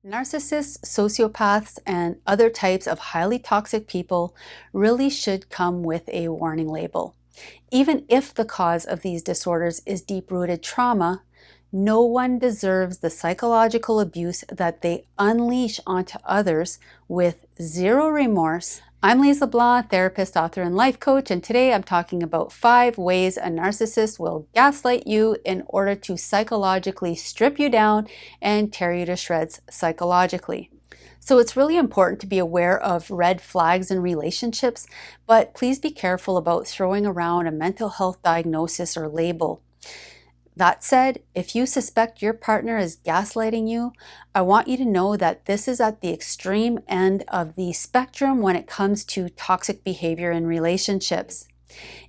Narcissists, sociopaths, and other types of highly toxic people really should come with a warning label. Even if the cause of these disorders is deep-rooted trauma, no one deserves the psychological abuse that they unleash onto others with zero remorse. I'm Lise LeBlanc, therapist, author, and life coach, and today I'm talking about 5 ways a narcissist will gaslight you in order to psychologically strip you down and tear you to shreds psychologically. So it's really important to be aware of red flags in relationships, but please be careful about throwing around a mental health diagnosis or label. That said, if you suspect your partner is gaslighting you, I want you to know that this is at the extreme end of the spectrum when it comes to toxic behavior in relationships.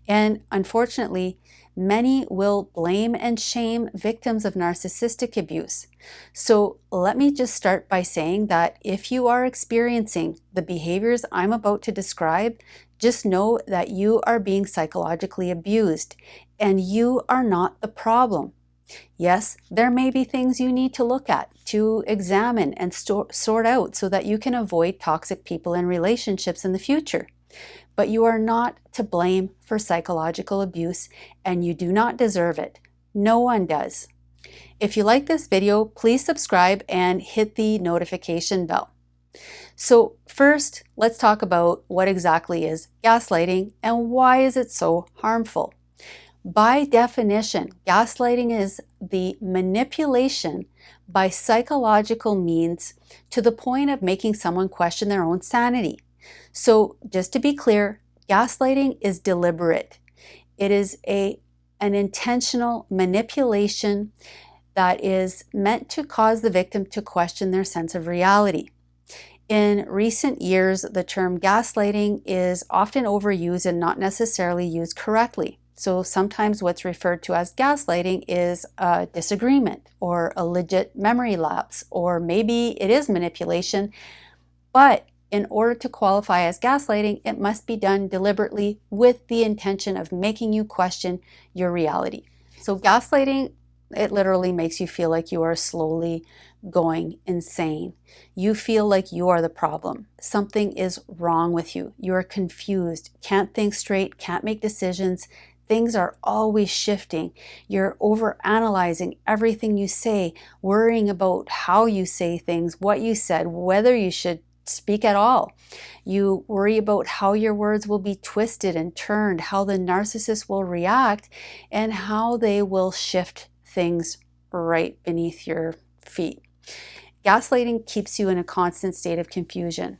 And unfortunately, many will blame and shame victims of narcissistic abuse. So let me just start by saying that if you are experiencing the behaviors I'm about to describe, just know that you are being psychologically abused and you are not the problem. Yes, there may be things you need to look at, to examine and sort out so that you can avoid toxic people and relationships in the future. But you are not to blame for psychological abuse and you do not deserve it. No one does. If you like this video, please subscribe and hit the notification bell. So first, let's talk about what exactly is gaslighting and why is it so harmful. By definition, gaslighting is the manipulation by psychological means to the point of making someone question their own sanity. So just to be clear, gaslighting is deliberate. It is an intentional manipulation that is meant to cause the victim to question their sense of reality. In recent years, the term gaslighting is often overused and not necessarily used correctly. So sometimes what's referred to as gaslighting is a disagreement or a legit memory lapse, or maybe it is manipulation, but in order to qualify as gaslighting, it must be done deliberately with the intention of making you question your reality. So gaslighting, it literally makes you feel like you are slowly going insane. You feel like you are the problem. Something is wrong with you. You are confused, can't think straight, can't make decisions. Things are always shifting. You're overanalyzing everything you say, worrying about how you say things, what you said, whether you should speak at all. You worry about how your words will be twisted and turned, how the narcissist will react, and how they will shift things right beneath your feet. Gaslighting keeps you in a constant state of confusion.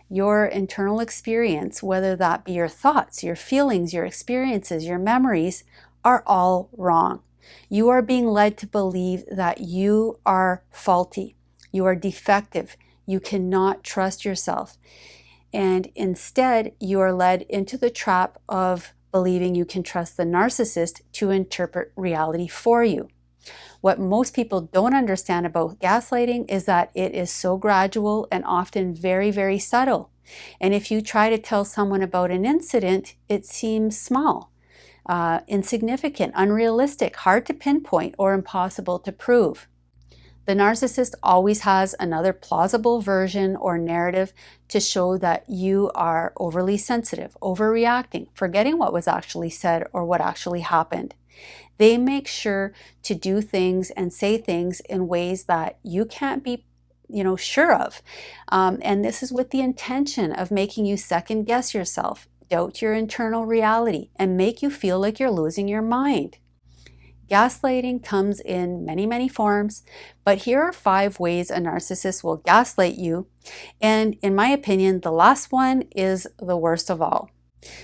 Your internal experience, whether that be your thoughts, your feelings, your experiences, your memories, are all wrong. You are being led to believe that you are faulty, you are defective, you cannot trust yourself. And instead, you are led into the trap of believing you can trust the narcissist to interpret reality for you. What most people don't understand about gaslighting is that it is so gradual and often very, very subtle. And if you try to tell someone about an incident, it seems small, insignificant, unrealistic, hard to pinpoint, or impossible to prove. The narcissist always has another plausible version or narrative to show that you are overly sensitive, overreacting, forgetting what was actually said or what actually happened. They make sure to do things and say things in ways that you can't be sure of. And this is with the intention of making you second guess yourself, doubt your internal reality, and make you feel like you're losing your mind. Gaslighting comes in many, many forms, but here are 5 ways a narcissist will gaslight you. And in my opinion, the last one is the worst of all.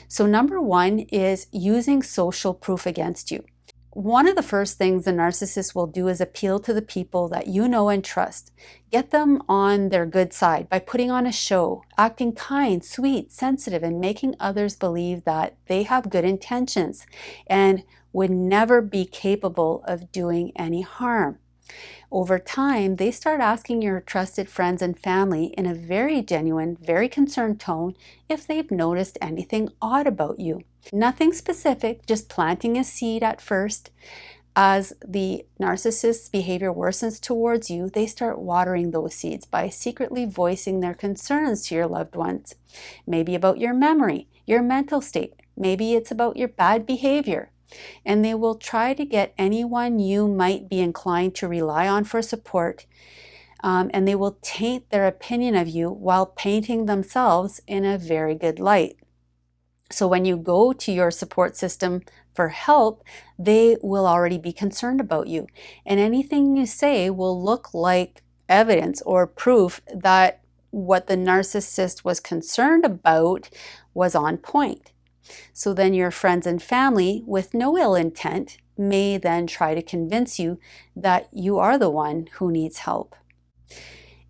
So number 1 is using social proof against you. One of the first things the narcissist will do is appeal to the people that you know and trust. Get them on their good side by putting on a show, acting kind, sweet, sensitive, and making others believe that they have good intentions and would never be capable of doing any harm. Over time, they start asking your trusted friends and family in a very genuine, very concerned tone if they've noticed anything odd about you. Nothing specific, just planting a seed at first. As the narcissist's behavior worsens towards you, they start watering those seeds by secretly voicing their concerns to your loved ones. Maybe about your memory, your mental state, maybe it's about your bad behavior. And they will try to get anyone you might be inclined to rely on for support, and they will taint their opinion of you while painting themselves in a very good light. So when you go to your support system for help, they will already be concerned about you. And anything you say will look like evidence or proof that what the narcissist was concerned about was on point. So then your friends and family, with no ill intent, may then try to convince you that you are the one who needs help.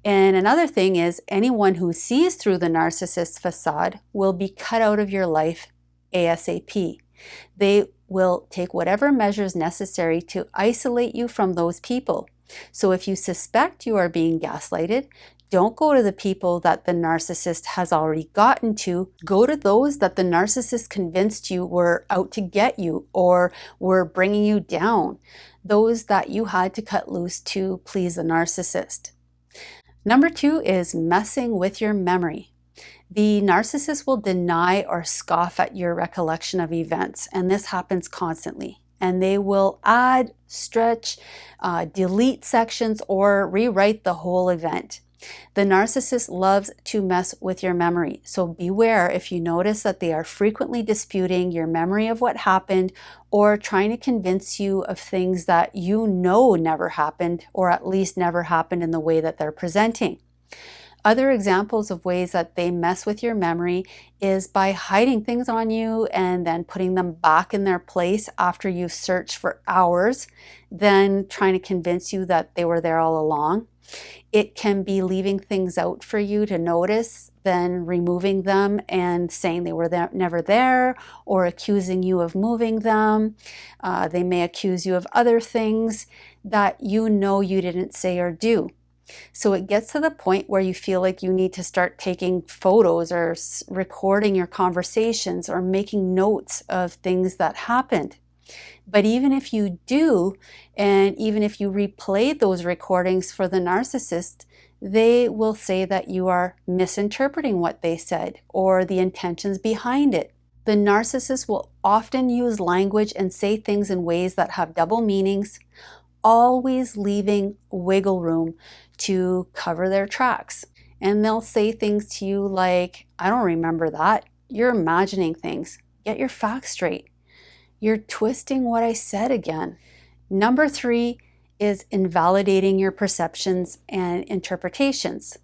And another thing is, anyone who sees through the narcissist's facade will be cut out of your life ASAP. They will take whatever measures necessary to isolate you from those people. So if you suspect you are being gaslighted, don't go to the people that the narcissist has already gotten to. Go to those that the narcissist convinced you were out to get you or were bringing you down, those that you had to cut loose to please the narcissist. Number 2 is messing with your memory. The narcissist will deny or scoff at your recollection of events, and this happens constantly. And they will add, stretch, delete sections, or rewrite the whole event. The narcissist loves to mess with your memory, so beware if you notice that they are frequently disputing your memory of what happened or trying to convince you of things that you know never happened, or at least never happened in the way that they're presenting. Other examples of ways that they mess with your memory is by hiding things on you and then putting them back in their place after you've searched for hours, then trying to convince you that they were there all along. It can be leaving things out for you to notice, then removing them and saying they were never there, or accusing you of moving them. They may accuse you of other things that you know you didn't say or do. So it gets to the point where you feel like you need to start taking photos or recording your conversations or making notes of things that happened. But even if you do, and even if you replay those recordings for the narcissist, they will say that you are misinterpreting what they said or the intentions behind it. The narcissist will often use language and say things in ways that have double meanings, always leaving wiggle room to cover their tracks. And they'll say things to you like, "I don't remember that. You're imagining things. Get your facts straight. You're twisting what I said again." Number 3 is invalidating your perceptions and interpretations.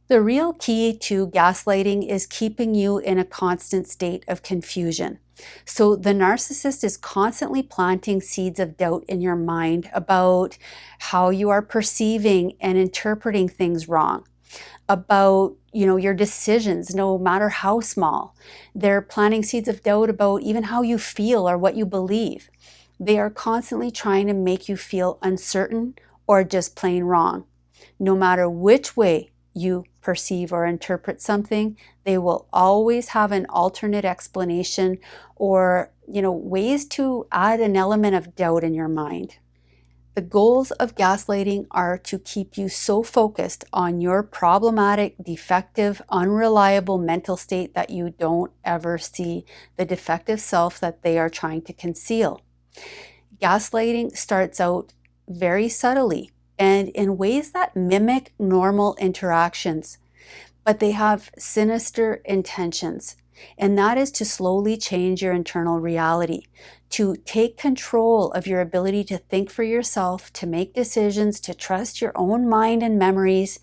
The real key to gaslighting is keeping you in a constant state of confusion. So the narcissist is constantly planting seeds of doubt in your mind about how you are perceiving and interpreting things wrong, about your decisions, no matter how small. They're planting seeds of doubt about even how you feel or what you believe. They are constantly trying to make you feel uncertain or just plain wrong. No matter which way you perceive or interpret something, they will always have an alternate explanation or ways to add an element of doubt in your mind. The goals of gaslighting are to keep you so focused on your problematic, defective, unreliable mental state that you don't ever see the defective self that they are trying to conceal. Gaslighting starts out very subtly and in ways that mimic normal interactions, but they have sinister intentions. And that is to slowly change your internal reality, to take control of your ability to think for yourself, to make decisions, to trust your own mind and memories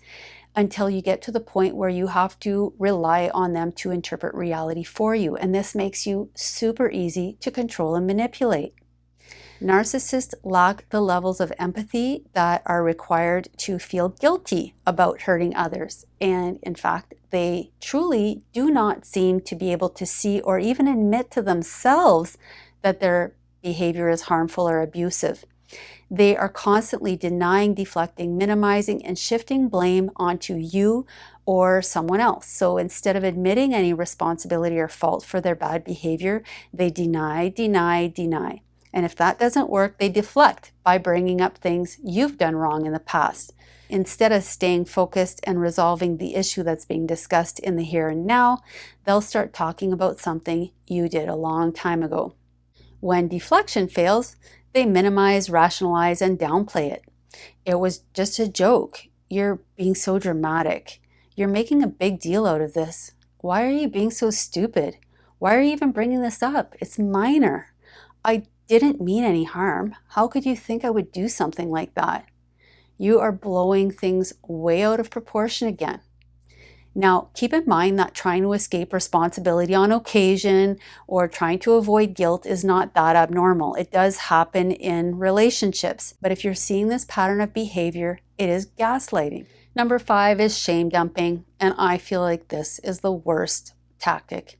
until you get to the point where you have to rely on them to interpret reality for you. And this makes you super easy to control and manipulate. Narcissists lack the levels of empathy that are required to feel guilty about hurting others. And in fact, they truly do not seem to be able to see or even admit to themselves that their behavior is harmful or abusive. They are constantly denying, deflecting, minimizing, and shifting blame onto you or someone else. So instead of admitting any responsibility or fault for their bad behavior, they deny, deny, deny. And if that doesn't work, they deflect by bringing up things you've done wrong in the past. Instead of staying focused and resolving the issue that's being discussed in the here and now, they'll start talking about something you did a long time ago. When deflection fails, they minimize, rationalize, and downplay it. It was just a joke. You're being so dramatic. You're making a big deal out of this. Why are you being so stupid? Why are you even bringing this up? It's minor. I didn't mean any harm. How could you think I would do something like that? You are blowing things way out of proportion again. Now, keep in mind that trying to escape responsibility on occasion or trying to avoid guilt is not that abnormal. It does happen in relationships. But if you're seeing this pattern of behavior, it is gaslighting. Number 5 is shame dumping, and I feel like this is the worst tactic.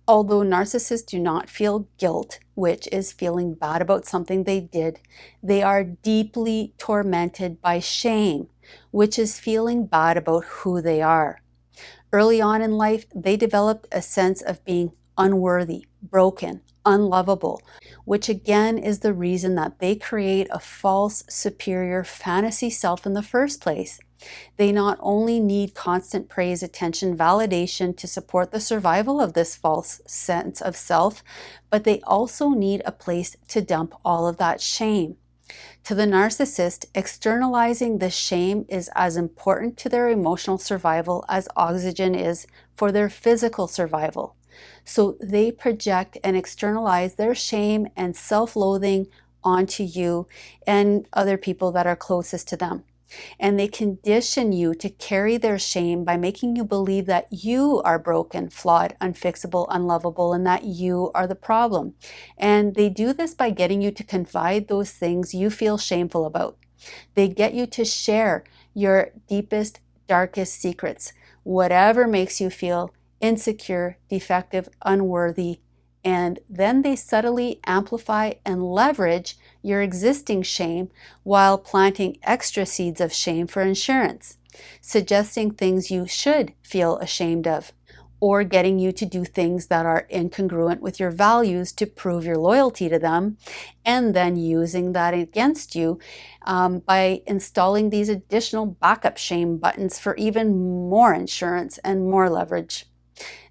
Although narcissists do not feel guilt, which is feeling bad about something they did, they are deeply tormented by shame, which is feeling bad about who they are. Early on in life, they developed a sense of being unworthy, broken, unlovable, which again is the reason that they create a false, superior fantasy self in the first place. They not only need constant praise, attention, validation to support the survival of this false sense of self, but they also need a place to dump all of that shame. To the narcissist, externalizing the shame is as important to their emotional survival as oxygen is for their physical survival. So they project and externalize their shame and self-loathing onto you and other people that are closest to them. And they condition you to carry their shame by making you believe that you are broken, flawed, unfixable, unlovable, and that you are the problem. And they do this by getting you to confide those things you feel shameful about. They get you to share your deepest, darkest secrets, whatever makes you feel insecure, defective, unworthy, and then they subtly amplify and leverage your existing shame while planting extra seeds of shame for insurance, suggesting things you should feel ashamed of, or getting you to do things that are incongruent with your values to prove your loyalty to them, and then using that against you by installing these additional backup shame buttons for even more insurance and more leverage.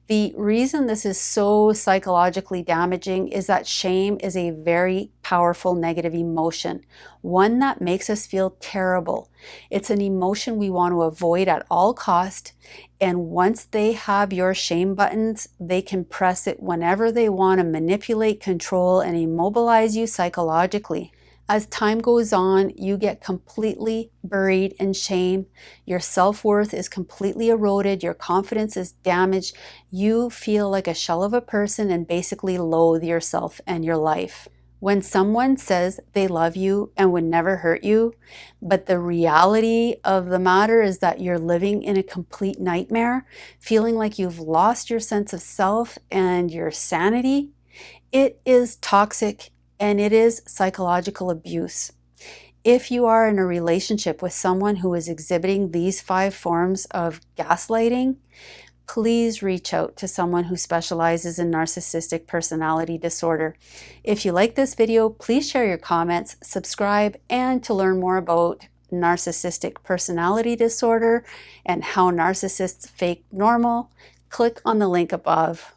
The reason this is so psychologically damaging is that shame is a very powerful negative emotion, one that makes us feel terrible. It's an emotion we want to avoid at all cost, and once they have your shame buttons, they can press it whenever they want to manipulate, control, and immobilize you psychologically. As time goes on, you get completely buried in shame. Your self-worth is completely eroded. Your confidence is damaged. You feel like a shell of a person and basically loathe yourself and your life. When someone says they love you and would never hurt you, but the reality of the matter is that you're living in a complete nightmare, feeling like you've lost your sense of self and your sanity, it is toxic. And it is psychological abuse. If you are in a relationship with someone who is exhibiting these 5 forms of gaslighting, please reach out to someone who specializes in narcissistic personality disorder. If you like this video, please share your comments, subscribe, and to learn more about narcissistic personality disorder and how narcissists fake normal, click on the link above.